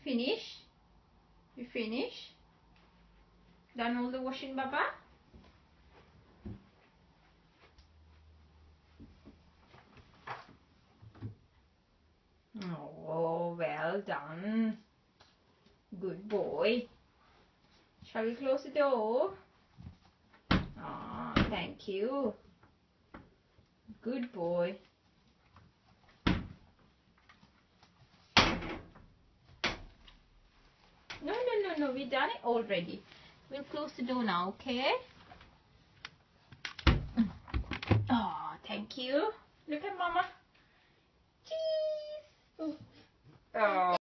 Finish? You finish? Done all the washing, Baba? Oh, well done. Good boy. Shall we close the door? Ah, thank you. Good boy. No, we've done it already. We'll close the door now, okay? Oh, thank you. Look at Mama. Cheese. Oh.